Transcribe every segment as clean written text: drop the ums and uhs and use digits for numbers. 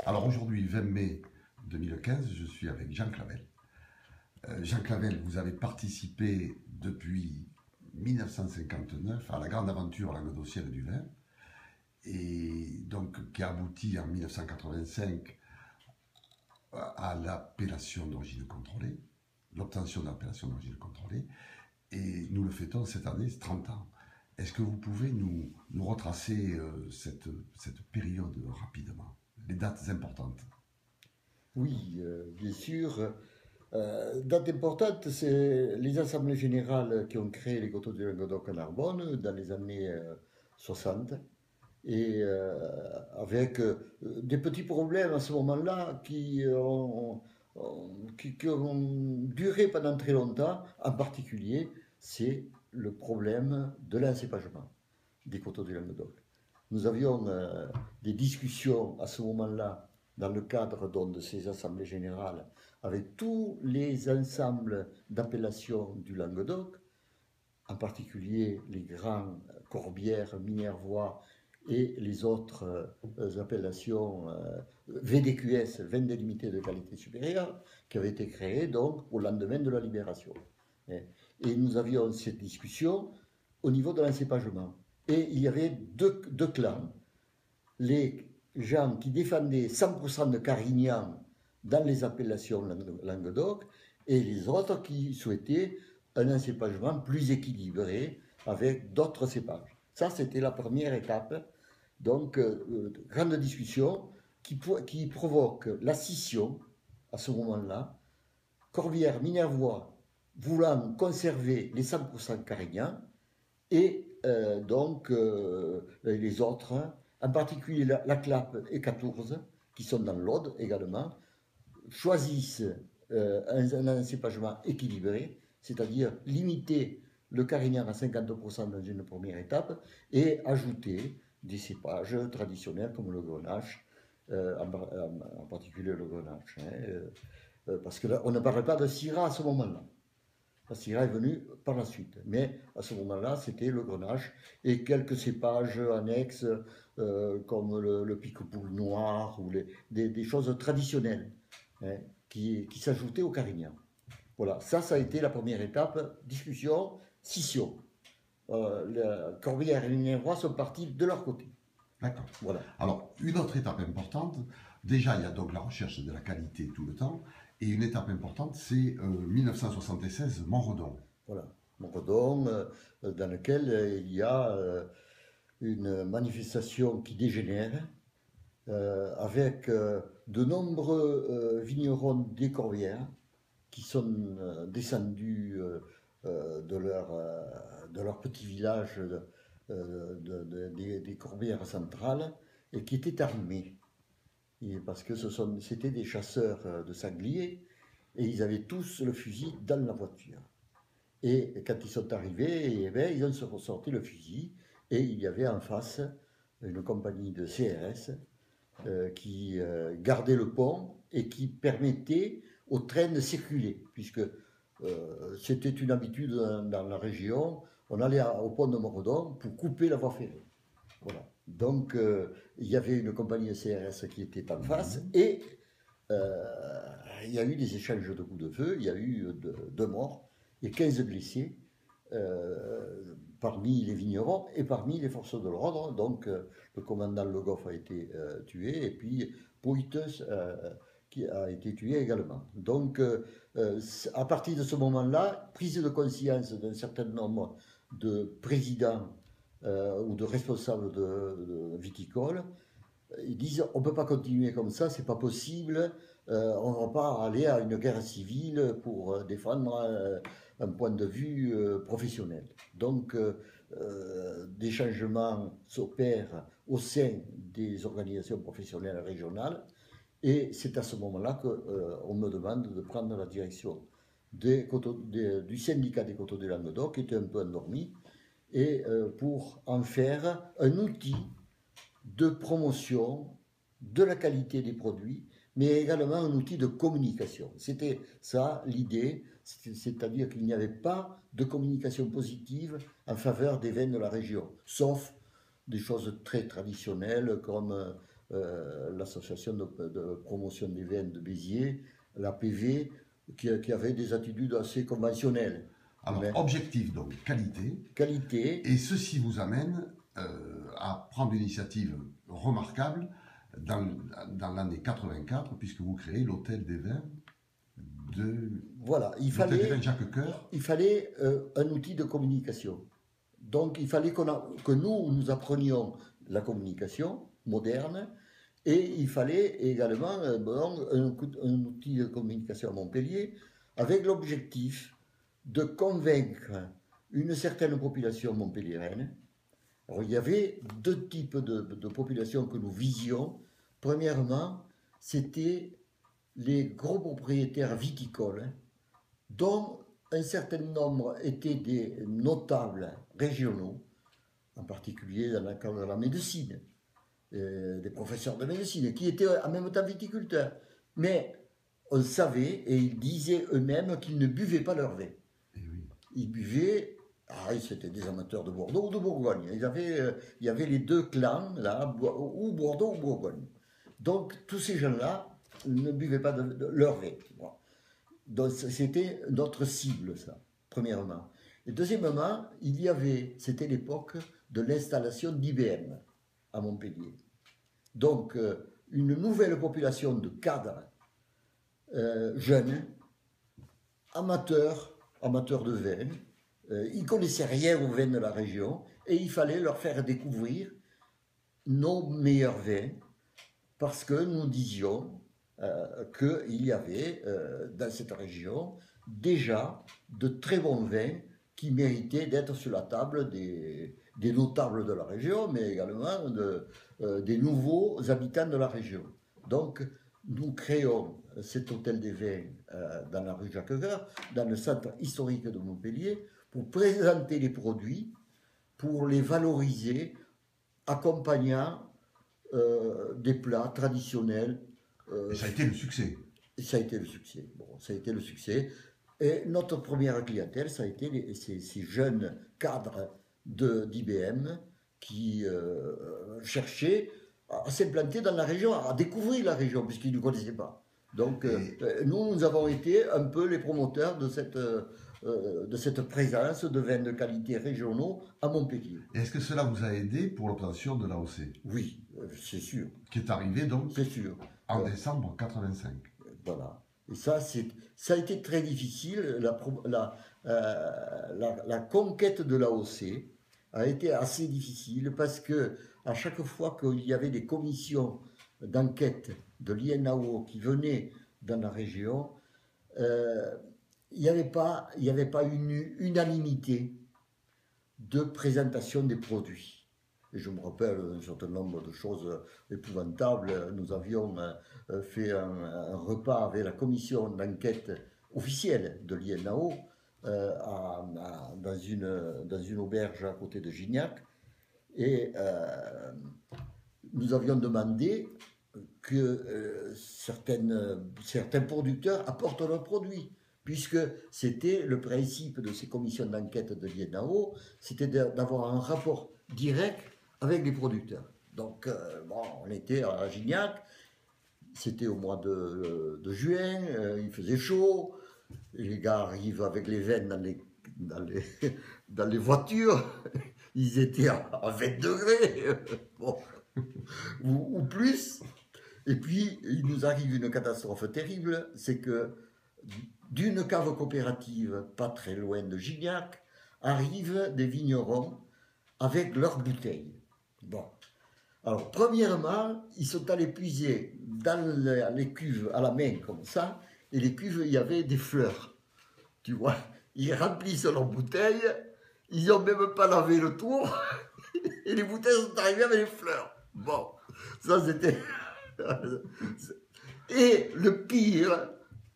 Alors aujourd'hui, 20 mai 2015, je suis avec Jean Clavel. Jean Clavel, vous avez participé depuis 1959 à la grande aventure languedocienne du vin, et donc qui a abouti en 1985 à l'appellation d'origine contrôlée, l'obtention de l'appellation d'origine contrôlée, et nous le fêtons cette année, 30 ans. Est-ce que vous pouvez nous retracer cette période rapidement, les dates importantes? Oui, bien sûr. Date importante, c'est les assemblées générales qui ont créé les coteaux du Languedoc en Narbonne dans les années 60 et avec des petits problèmes à ce moment-là qui ont duré pendant très longtemps. En particulier, c'est le problème de l'encépagement des coteaux du Languedoc. Nous avions des discussions à ce moment-là dans le cadre donc, de ces assemblées générales avec tous les ensembles d'appellations du Languedoc, en particulier les grands Corbières, Minervois et les autres appellations VDQS, vins délimités de qualité supérieure, qui avaient été créés donc au lendemain de la libération. Et nous avions cette discussion au niveau de l'encépagement. Et il y avait deux clans. Les gens qui défendaient 100% de Carignan dans les appellations Languedoc et les autres qui souhaitaient un encépagement plus équilibré avec d'autres cépages. Ça, c'était la première étape. Donc, grande discussion qui provoque la scission à ce moment-là. Corbière, Minervois voulant conserver les 100% Carignan et les autres, en particulier la Clappe et 14, qui sont dans l'Aude également, choisissent un encépagement équilibré, c'est-à-dire limiter le Carignan à 50% dans une première étape et ajouter des cépages traditionnels comme le Grenache, en particulier le Grenache, parce que là, on ne parle pas de Syrah à ce moment-là. La Syrah est venue par la suite. Mais à ce moment-là, c'était le Grenache et quelques cépages annexes comme le piquepoule noir ou des choses traditionnelles hein, qui s'ajoutaient au Carignan. Voilà, ça a été la première étape, discussion, scission. Corbière et Minervois sont partis de leur côté. D'accord. Voilà. Alors, une autre étape importante, déjà, il y a donc la recherche de la qualité tout le temps, et une étape importante, c'est 1976, Montredon. Voilà, Montredon, dans lequel il y a une manifestation qui dégénère, avec de nombreux vignerons des Corbières qui sont descendus de leur petit village des Corbières centrales et qui étaient armés. Parce que c'était des chasseurs de sangliers et ils avaient tous le fusil dans la voiture. Et quand ils sont arrivés, ils ont sorti le fusil et il y avait en face une compagnie de CRS qui gardait le pont et qui permettait aux trains de circuler, puisque c'était une habitude dans la région, on allait au pont de Montredon pour couper la voie ferrée. Voilà. Donc il y avait une compagnie de CRS qui était en face et il y a eu des échanges de coups de feu, il y a eu deux morts et 15 blessés parmi les vignerons et parmi les forces de l'ordre. Donc le commandant Le Goff a été tué et puis Poiteux qui a été tué également. Donc à partir de ce moment-là, prise de conscience d'un certain nombre de présidents ou de responsables de viticoles, ils disent on ne peut pas continuer comme ça, c'est pas possible, on ne va pas aller à une guerre civile pour défendre un point de vue professionnel. Donc des changements s'opèrent au sein des organisations professionnelles régionales et c'est à ce moment-là qu'on me demande de prendre la direction du syndicat des coteaux du Languedoc qui était un peu endormi et pour en faire un outil de promotion de la qualité des produits, mais également un outil de communication. C'était ça l'idée, c'est-à-dire qu'il n'y avait pas de communication positive en faveur des vins de la région, sauf des choses très traditionnelles comme l'association de promotion des vins de Béziers, l'APV, qui avait des attitudes assez conventionnelles. Alors, Mais, objectif donc, qualité. qualité, Et ceci vous amène à prendre une initiative remarquable dans l'année 84, puisque vous créez l'Hôtel des Vins voilà, l'Hôtel des Vins Jacques Coeur. il fallait un outil de communication. Donc il fallait que nous apprenions la communication moderne, et il fallait également un outil de communication à Montpellier avec l'objectif de convaincre une certaine population montpelliéraine. Alors, il y avait deux types de populations que nous visions. Premièrement, c'était les gros propriétaires viticoles, dont un certain nombre étaient des notables régionaux, en particulier dans le cadre de la médecine, des professeurs de médecine, qui étaient en même temps viticulteurs. Mais on savait, et ils disaient eux-mêmes, qu'ils ne buvaient pas leur vin. Ils buvaient, c'était des amateurs de Bordeaux ou de Bourgogne. Il y avait les deux clans, là, ou Bordeaux ou Bourgogne. Donc tous ces gens-là ne buvaient pas de leur vin. Donc c'était notre cible, ça, premièrement. Et deuxièmement, c'était l'époque de l'installation d'IBM à Montpellier. Donc une nouvelle population de cadres jeunes, amateurs de vin. Ils ne connaissaient rien au vin de la région, et il fallait leur faire découvrir nos meilleurs vins, parce que nous disions qu'il y avait dans cette région déjà de très bons vins qui méritaient d'être sur la table des notables de la région, mais également des nouveaux habitants de la région. Donc nous créons cet hôtel des vins dans la rue Jacques-Coeur, dans le centre historique de Montpellier, pour présenter les produits, pour les valoriser, accompagnant des plats traditionnels. Et ça a été le succès. Ça a été le succès. Bon, ça a été le succès. Et notre première clientèle, ça a été ces jeunes cadres d'IBM qui cherchaient à s'implanter dans la région, à découvrir la région, puisqu'ils ne connaissaient pas. Donc, nous avons été un peu les promoteurs de cette présence de vins de qualité régionaux à Montpellier. Est-ce que cela vous a aidé pour l'obtention de l'AOC? Oui, c'est sûr. Qui est arrivé donc c'est sûr. En décembre 85. Voilà. Et ça a été très difficile. La conquête de l'AOC a été assez difficile, parce que à chaque fois qu'il y avait des commissions d'enquête de l'INAO qui venaient dans la région, il n'y avait pas une unanimité de présentation des produits. Et je me rappelle un certain nombre de choses épouvantables. Nous avions fait un repas avec la commission d'enquête officielle de l'INAO dans une auberge à côté de Gignac. Et nous avions demandé que certains producteurs apportent leurs produits, puisque c'était le principe de ces commissions d'enquête de l'INAO, c'était d'avoir un rapport direct avec les producteurs. Donc, on était à Gignac, c'était au mois de juin, il faisait chaud, les gars arrivent avec les vins dans les voitures, ils étaient à 20 degrés, bon, ou plus. Et puis, il nous arrive une catastrophe terrible, c'est que d'une cave coopérative, pas très loin de Gignac, arrivent des vignerons avec leurs bouteilles. Bon. Alors, premièrement, ils sont allés puiser dans les cuves à la main, comme ça, et les cuves, il y avait des fleurs. Tu vois, ils remplissent leurs bouteilles, ils n'ont même pas lavé le tour, et les bouteilles sont arrivées avec les fleurs. Bon, ça c'était... Et le pire,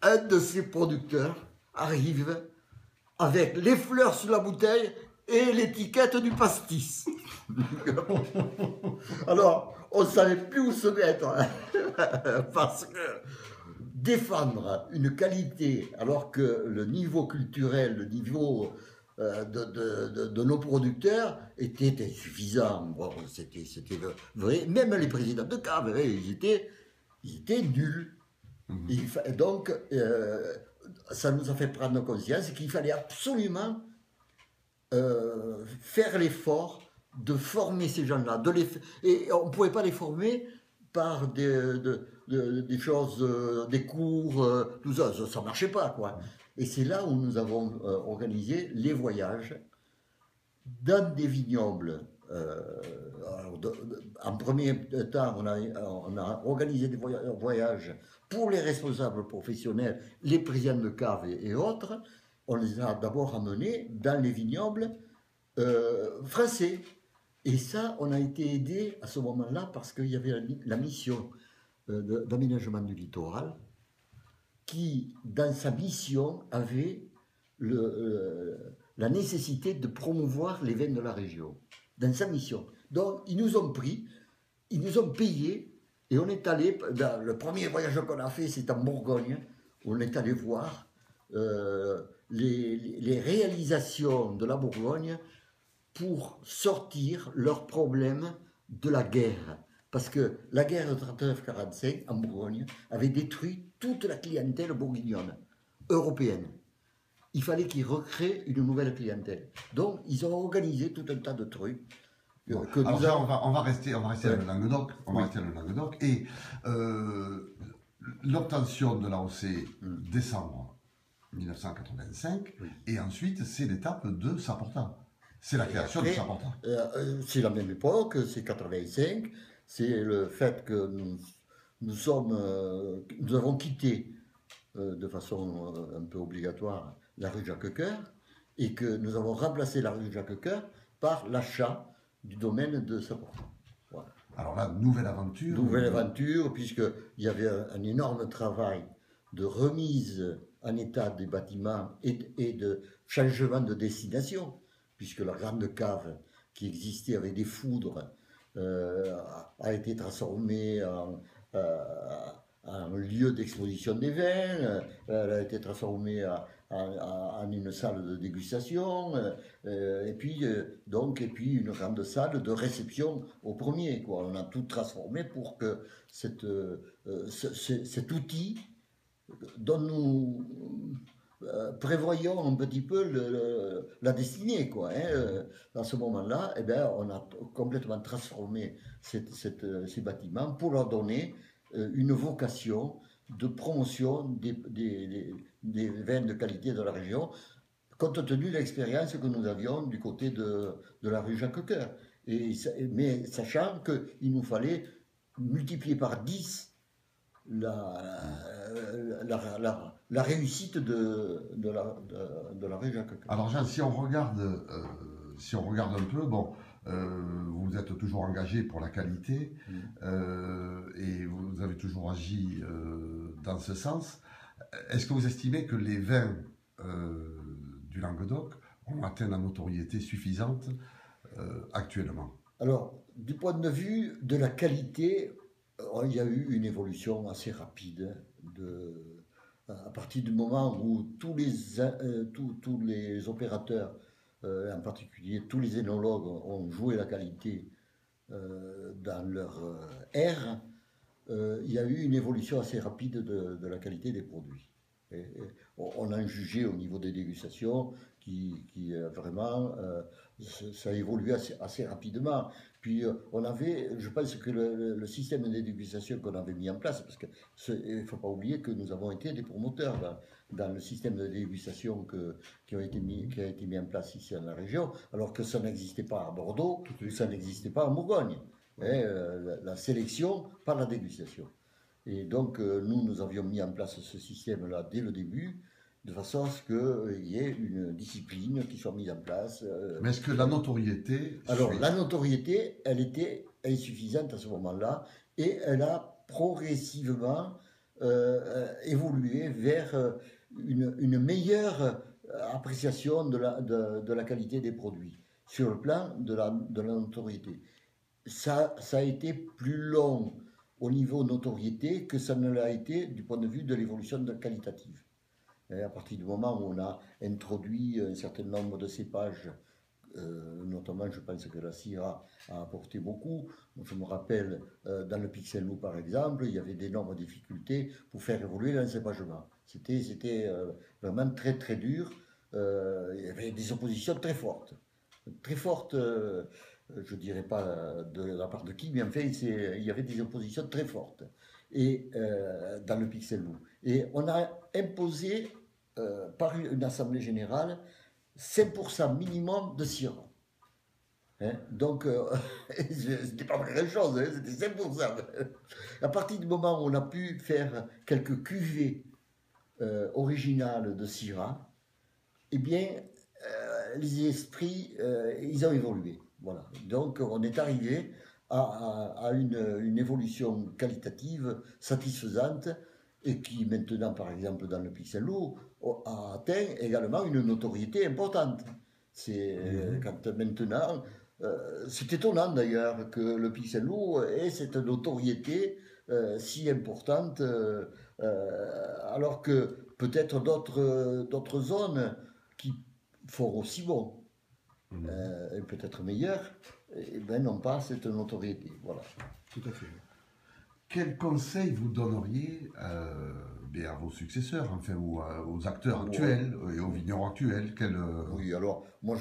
un de ces producteurs arrive avec les fleurs sur la bouteille et l'étiquette du pastis. Alors, on ne savait plus où se mettre, hein, parce que défendre une qualité, alors que le niveau culturel, le niveau de nos producteurs était insuffisant. Bon, c'était vrai. Même les présidents de cave, hein, ils étaient nuls. Donc, ça nous a fait prendre conscience qu'il fallait absolument faire l'effort de former ces gens-là. Et on ne pouvait pas les former par des choses, des cours, tout ça ne marchait pas, quoi. Et c'est là où nous avons organisé les voyages dans des vignobles. En premier temps, on a organisé des voyages pour les responsables professionnels, les présidents de cave et autres. On les a d'abord amenés dans les vignobles français. Et ça, on a été aidé à ce moment-là parce qu'il y avait la mission d'aménagement du littoral qui, dans sa mission, avait la nécessité de promouvoir les vins de la région, dans sa mission. Donc, ils nous ont pris, ils nous ont payé, et on est allé, dans le premier voyage qu'on a fait, c'est en Bourgogne, on est allé voir les réalisations de la Bourgogne pour sortir leurs problèmes de la guerre. Parce que la guerre de 39-45 en Bourgogne avait détruit toute la clientèle bourguignonne, européenne. Il fallait qu'ils recréent une nouvelle clientèle. Donc, ils ont organisé tout un tas de trucs. Bon. Alors là, on va rester dans le Languedoc. On va rester dans le Languedoc. Et l'obtention de l'AOC décembre 1985, et ensuite, c'est l'étape de Saporta. C'est la création de Saporta. C'est la même époque, c'est 85. C'est le fait que nous avons quitté de façon un peu obligatoire la rue Jacques-Cœur et que nous avons remplacé la rue Jacques-Cœur par l'achat du domaine de Saporta. Voilà. Alors là, nouvelle aventure. Nouvelle aventure, puisqu'il y avait un énorme travail de remise en état des bâtiments et de changement de destination, puisque la grande cave qui existait avec des foudres a été transformée en lieu d'exposition des vins, elle a été transformée en une salle de dégustation, et puis une grande salle de réception au premier, quoi. On a tout transformé pour que cet outil dont nous prévoyons un petit peu la destinée, quoi. Hein. À ce moment-là, eh bien, on a complètement transformé ces bâtiments pour leur donner une vocation de promotion des vins de qualité de la région, compte tenu de l'expérience que nous avions du côté de la rue Jacques-Cœur. Mais sachant qu'il nous fallait multiplier par 10 la réussite de la rue Jacques-Cœur. Alors Jean, si on regarde un peu, bon, vous êtes toujours engagé pour la qualité et vous avez toujours agi dans ce sens. Est-ce que vous estimez que les vins du Languedoc ont atteint la notoriété suffisante actuellement? Alors, du point de vue de la qualité, il y a eu une évolution assez rapide à partir du moment où tous les opérateurs, en particulier tous les énologues, ont joué la qualité dans leur ère, il y a eu une évolution assez rapide de la qualité des produits. Et on a jugé au niveau des dégustations qui vraiment, ça a évolué assez rapidement. Puis je pense que le système de dégustation qu'on avait mis en place, parce qu'il ne faut pas oublier que nous avons été des promoteurs dans le système de dégustation qui a été mis en place ici dans la région, alors que ça n'existait pas à Bordeaux, ça n'existait pas en Bourgogne. La sélection par la dégustation. Et donc, nous avions mis en place ce système-là dès le début, de façon à ce qu'il y ait une discipline qui soit mise en place. Mais est-ce que la notoriété... Alors, la notoriété, elle était insuffisante à ce moment-là, et elle a progressivement évolué vers une meilleure appréciation de la qualité des produits, sur le plan de la notoriété. Ça a été plus long au niveau notoriété que ça ne l'a été du point de vue de l'évolution qualitative. Et à partir du moment où on a introduit un certain nombre de cépages, notamment je pense que la Syrah a apporté beaucoup. Je me rappelle, dans le Pixel-Loup par exemple, il y avait d'énormes difficultés pour faire évoluer l'encépagement. C'était vraiment très très dur. Il y avait des oppositions très fortes. Très fortes, je ne dirais pas de la part de qui, mais enfin, il y avait des oppositions très fortes et, dans le Pixel-Loup. Et on a imposé par une assemblée générale 5% minimum de Syrah. Hein, donc, c'était pas grand chose, hein, c'était 5%. À partir du moment où on a pu faire quelques cuvées originales de Syrah, eh bien, les esprits, ils ont évolué. Voilà. Donc, on est arrivé à une évolution qualitative satisfaisante et qui, maintenant, par exemple, dans le Pixel-Loup, a atteint également une notoriété importante. C'est quand maintenant, c'est étonnant d'ailleurs que le Pixel-Loup ait cette notoriété si importante, alors que peut-être d'autres zones qui font aussi bon, et peut-être meilleurs, et ben n'ont pas cette notoriété. Voilà. Tout à fait. Quel conseil vous donneriez à vos successeurs, enfin, ou aux acteurs actuels et aux vignerons actuels? Oui, alors, moi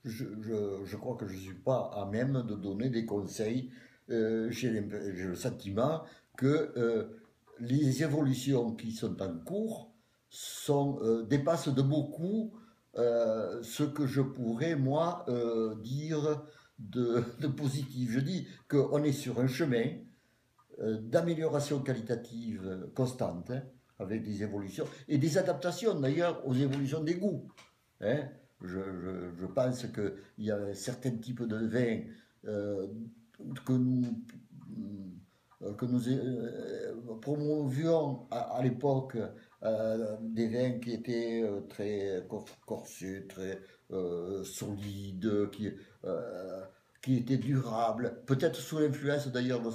je crois que je ne suis pas à même de donner des conseils. J'ai le sentiment que les évolutions qui sont en cours dépassent de beaucoup ce que je pourrais, moi, dire de positif. Je dis qu'on est sur un chemin d'amélioration qualitative constante, hein, avec des évolutions et des adaptations d'ailleurs aux évolutions des goûts. Hein. Je pense qu'il y a certains types de vins que nous promovions à l'époque, des vins qui étaient très corsés, très solides, qui étaient durables, peut-être sous l'influence d'ailleurs de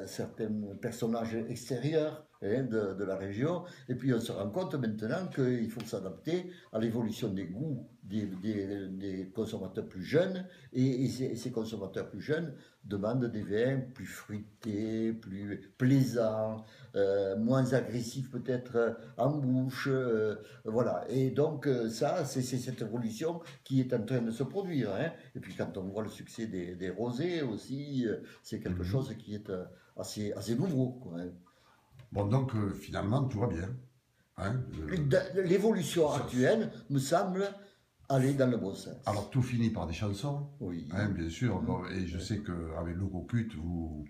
certains personnages extérieurs, hein, de la région. Et puis on se rend compte maintenant qu'il faut s'adapter à l'évolution des goûts des consommateurs plus jeunes. Et ces consommateurs plus jeunes demandent des vins plus fruités, plus plaisants, moins agressifs peut-être en bouche. Voilà. Et donc ça, c'est cette évolution qui est en train de se produire. Hein. Et puis quand on voit le succès des rosés aussi, c'est quelque chose qui est assez nouveau, quoi, hein. Bon, donc finalement, tout va bien. Hein, L'évolution actuelle me semble aller dans le bon sens. Alors tout finit par des chansons, oui, hein, bien sûr. Bon, et je sais qu'avec Lococut, vous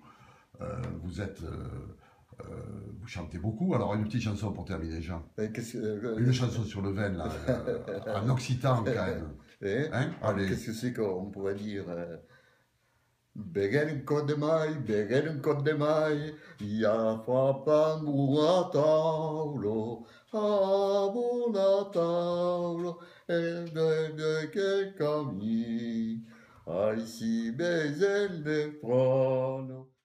chantez beaucoup. Alors une petite chanson pour terminer, Jean. Une chanson sur le vin, là, en occitan quand même. Hein, allez. Qu'est-ce que c'est qu'on pourrait dire? Begen de mai, ia fa pangu a taulo, a buona taulo, e de che cammi, ai si bezen de prono.